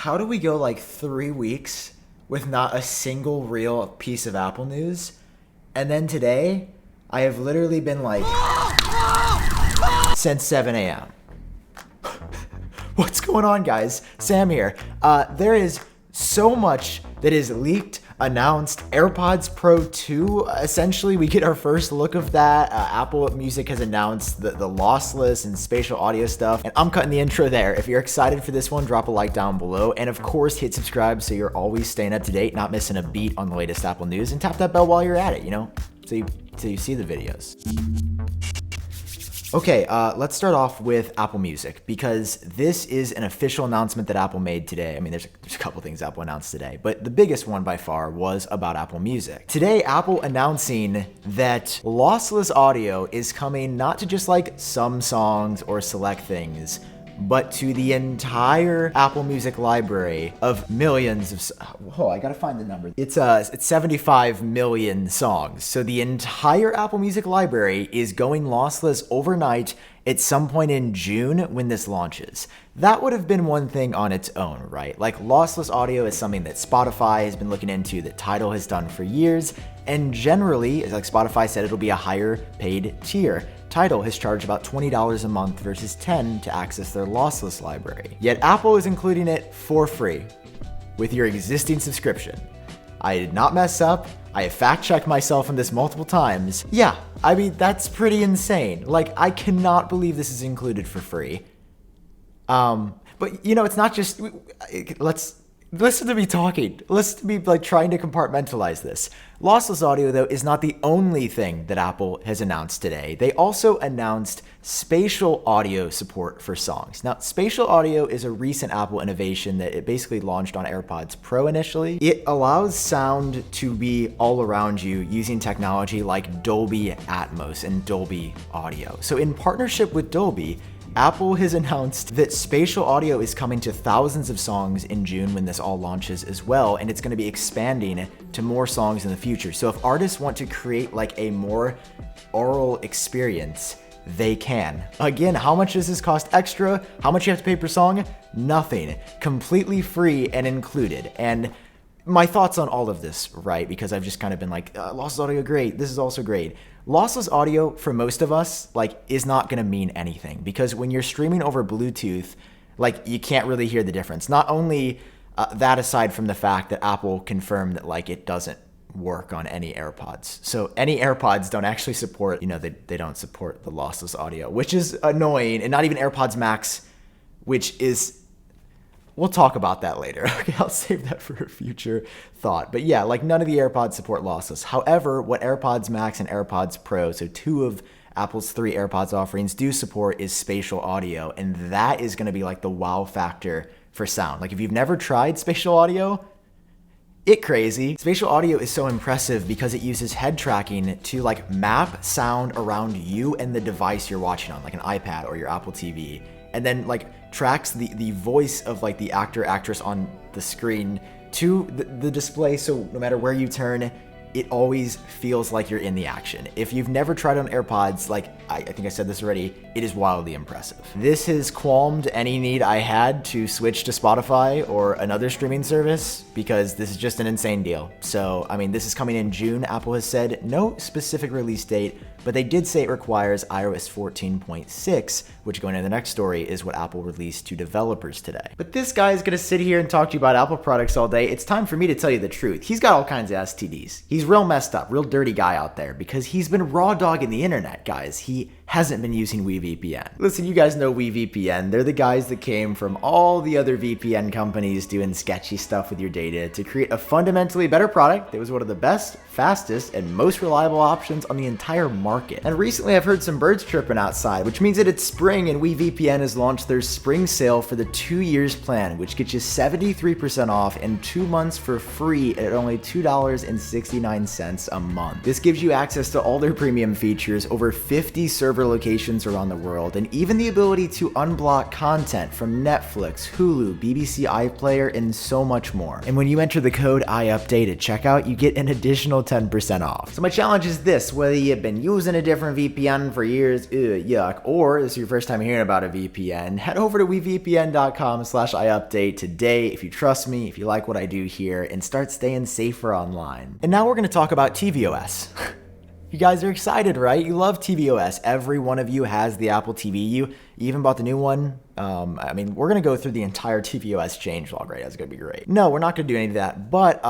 how do we go like 3 weeks with not a single real piece of Apple news? And then today, I have literally been like, since 7 a.m. What's going on, guys? Sam here. There is so much that is leaked, announced. AirPods Pro 2, essentially, we get our first look of that. Apple Music has announced the lossless and spatial audio stuff, and I'm cutting the intro there. If you're excited for this one, drop a like down below, and of course, hit subscribe so you're always staying up to date, not missing a beat on the latest Apple news, and tap that bell while you're at it, so you see the videos. Okay, let's start off with Apple Music, because this is an official announcement that Apple made today. I mean, there's a couple things Apple announced today, but the biggest one by far was about Apple Music. Today, Apple announcing that lossless audio is coming not to just like some songs or select things, but to the entire Apple Music library of millions of, I gotta find the number. It's 75 million songs. So the entire Apple Music library is going lossless overnight at some point in June when this launches. That would have been one thing on its own, right? Like, lossless audio is something that Spotify has been looking into, that Tidal has done for years, and generally, as like Spotify said, it'll be a higher paid tier. Tidal has charged about $20 a month versus $10 to access their lossless library. Yet Apple is including it for free with your existing subscription. I did not mess up. I have fact-checked myself on this multiple times. Yeah, I mean, that's pretty insane. Like, I cannot believe this is included for free. But it's not just, let's listen to me talking. Listen to me like trying to compartmentalize this. Lossless audio, though, is not the only thing that Apple has announced today. They also announced spatial audio support for songs. Now, spatial audio is a recent Apple innovation that it basically launched on AirPods Pro initially. It allows sound to be all around you using technology like Dolby Atmos and Dolby Audio. So in partnership with Dolby, Apple has announced that spatial audio is coming to thousands of songs in June when this all launches as well, and it's going to be expanding to more songs in the future. So if artists want to create like a more aural experience, they can. Again, how much does this cost extra? How much you have to pay per song? Nothing. Completely free and included. And my thoughts on all of this, right? Because I've just kind of been like, lossless audio, great. This is also great. Lossless audio, for most of us, like, is not going to mean anything, because when you're streaming over Bluetooth, like, you can't really hear the difference. Not only that, aside from the fact that Apple confirmed that, like, it doesn't work on any AirPods. So any AirPods don't actually support, they don't support the lossless audio, which is annoying, and not even AirPods Max, which is, we'll talk about that later. Okay, I'll save that for a future thought. But yeah, like, none of the AirPods support lossless. However, what AirPods Max and AirPods Pro, so 2 of Apple's 3 AirPods offerings, do support is spatial audio. And that is going to be like the wow factor for sound. Like, if you've never tried spatial audio, it's crazy. Spatial audio is so impressive because it uses head tracking to like map sound around you and the device you're watching on, like an iPad or your Apple TV. And then like tracks the voice of like the actor, actress on the screen to the display, so no matter where you turn, it always feels like you're in the action. If you've never tried on AirPods, like I think I said this already, it is wildly impressive. This has qualmed any need I had to switch to Spotify or another streaming service, because this is just an insane deal. So, I mean, this is coming in June. Apple has said no specific release date, but they did say it requires iOS 14.6, which, going into the next story, is what Apple released to developers today. But this guy is gonna sit here and talk to you about Apple products all day. It's time for me to tell you the truth. He's got all kinds of STDs. He's real messed up, real dirty guy out there, because he's been raw dogging the internet, guys. He hasn't been using WeVPN. Listen, you guys know WeVPN. They're the guys that came from all the other VPN companies doing sketchy stuff with your data to create a fundamentally better product that was one of the best, fastest, and most reliable options on the entire market. And recently I've heard some birds chirping outside, which means that it's spring, and WeVPN has launched their spring sale for the 2 years plan, which gets you 73% off and 2 months for free at only $2.69 a month. This gives you access to all their premium features, over 50 server server locations around the world, and even the ability to unblock content from Netflix, Hulu, BBC iPlayer, and so much more. And when you enter the code iupdate at checkout, you get an additional 10% off. So my challenge is this: whether you've been using a different VPN for years, yuck, or this is your first time hearing about a VPN, head over to wevpn.com/iupdate today if you trust me, if you like what I do here, and start staying safer online. And now we're going to talk about tvOS. You guys are excited, right? You love tvOS. Every one of you has the Apple TV. You even bought the new one. We're going to go through the entire tvOS changelog, right? That's going to be great. No, we're not going to do any of that. But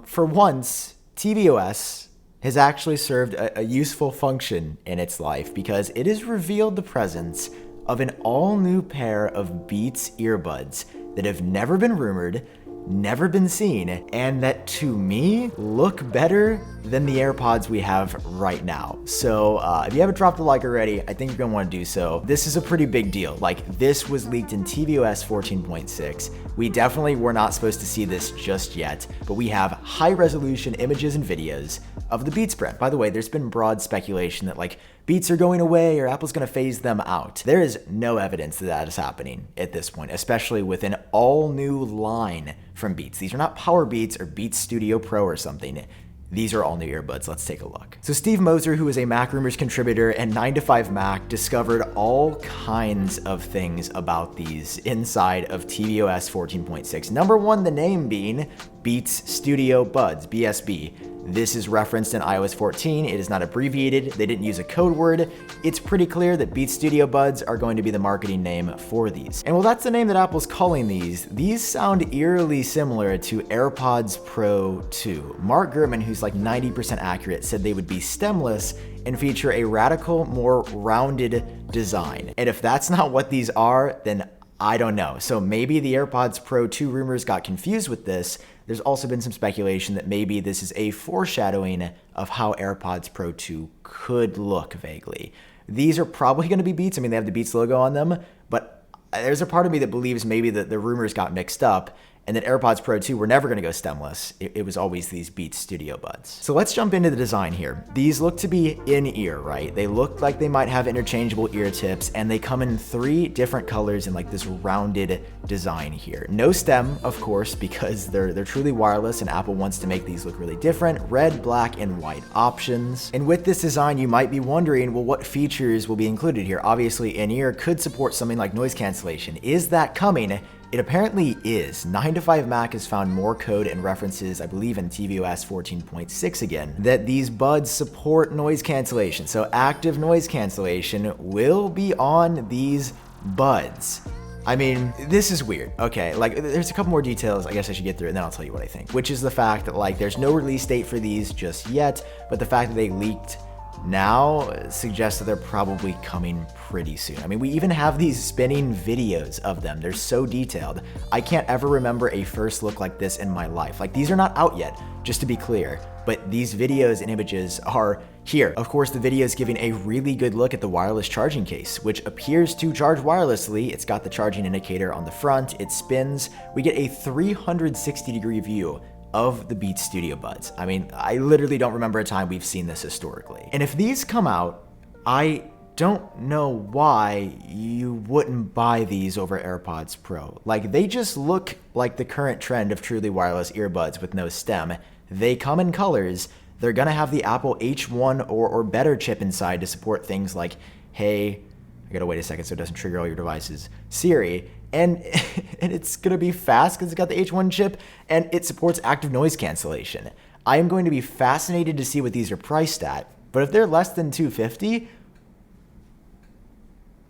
for once, tvOS has actually served a useful function in its life, because it has revealed the presence of an all-new pair of Beats earbuds that have never been rumored, never been seen, and that to me look better than the AirPods we have right now. So if you haven't dropped a like already, I think you're gonna want to do so. This is a pretty big deal. Like, this was leaked in tvOS 14.6. We definitely were not supposed to see this just yet, but we have high resolution images and videos of the Beats brand. By the way, there's been broad speculation that like Beats are going away or Apple's gonna phase them out. There is no evidence that that is happening at this point, especially with an all new line from Beats. These are not Power Beats or Beats Studio Pro or something. These are all new earbuds. Let's take a look. So Steve Moser, who is a Mac Rumors contributor and 9to5Mac, discovered all kinds of things about these inside of tvOS 14.6. Number one, the name being Beats Studio Buds, BSB. This is referenced in iOS 14. It is not abbreviated. They didn't use a code word. It's pretty clear that Beats Studio Buds are going to be the marketing name for these. And well, that's the name that Apple's calling these sound eerily similar to AirPods Pro 2. Mark Gurman, who's like 90% accurate, said they would be stemless and feature a radical, more rounded design. And if that's not what these are, then I don't know. So maybe the AirPods Pro 2 rumors got confused with this. There's also been some speculation that maybe this is a foreshadowing of how AirPods Pro 2 could look vaguely. These are probably going to be Beats. I mean, they have the Beats logo on them, but there's a part of me that believes maybe that the rumors got mixed up and that AirPods Pro 2 were never going to go stemless. It was always these Beats Studio Buds. So let's jump into the design here. These look to be in-ear, right? They look like they might have interchangeable ear tips, and they come in 3 different colors in like this rounded design here. No stem, of course, because they're truly wireless, and Apple wants to make these look really different. Red, black, and white options. And with this design, you might be wondering, well, what features will be included here? Obviously, in-ear could support something like noise cancellation. Is that coming? It apparently is. 9to5Mac has found more code and references, I believe in tvOS 14.6 again, that these buds support noise cancellation. So active noise cancellation will be on these buds. I mean, this is weird. Okay, like there's a couple more details I guess I should get through, and then I'll tell you what I think, which is the fact that like there's no release date for these just yet, but the fact that they leaked now suggests that they're probably coming pretty soon. I mean, we even have these spinning videos of them. They're so detailed. I can't ever remember a first look like this in my life. Like, these are not out yet, just to be clear, but these videos and images are here. Of course, the video is giving a really good look at the wireless charging case, which appears to charge wirelessly. It's got the charging indicator on the front. It spins. We get a 360-degree view of the Beats Studio Buds. I mean, I literally don't remember a time we've seen this historically. And if these come out, I don't know why you wouldn't buy these over AirPods Pro. Like, they just look like the current trend of truly wireless earbuds with no stem. They come in colors. They're gonna have the Apple H1 or better chip inside to support things like, hey, I gotta wait a second so it doesn't trigger all your devices, Siri, and it's gonna be fast because it's got the H1 chip and it supports active noise cancellation. I am going to be fascinated to see what these are priced at, but if they're less than $250,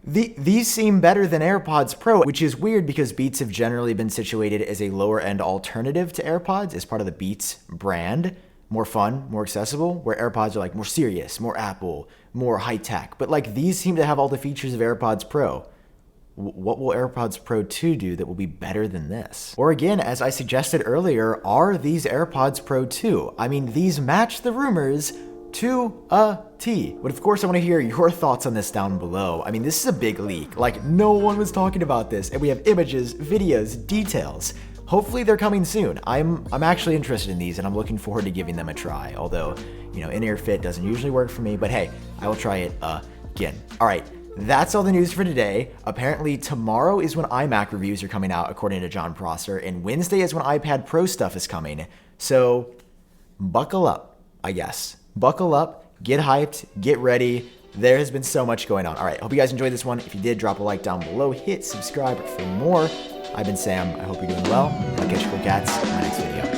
these seem better than AirPods Pro, which is weird because Beats have generally been situated as a lower end alternative to AirPods as part of the Beats brand. More fun, more accessible, where AirPods are like more serious, more Apple, more high tech. But like these seem to have all the features of AirPods Pro. What will AirPods Pro 2 do that will be better than this? Or again, as I suggested earlier, are these AirPods Pro 2? I mean, these match the rumors to a T. But of course, I want to hear your thoughts on this down below. I mean, this is a big leak. Like, no one was talking about this, and we have images, videos, details. Hopefully they're coming soon. I'm actually interested in these, and I'm looking forward to giving them a try. Although, you know, in-ear fit doesn't usually work for me, but hey, I will try it again. All right. That's all the news for today. Apparently, tomorrow is when iMac reviews are coming out, according to John Prosser, and Wednesday is when iPad Pro stuff is coming. So, buckle up, I guess. Buckle up, get hyped, get ready. There has been so much going on. All right, hope you guys enjoyed this one. If you did, drop a like down below, hit subscribe for more. I've been Sam. I hope you're doing well, and I'll catch you cool cats in my next video.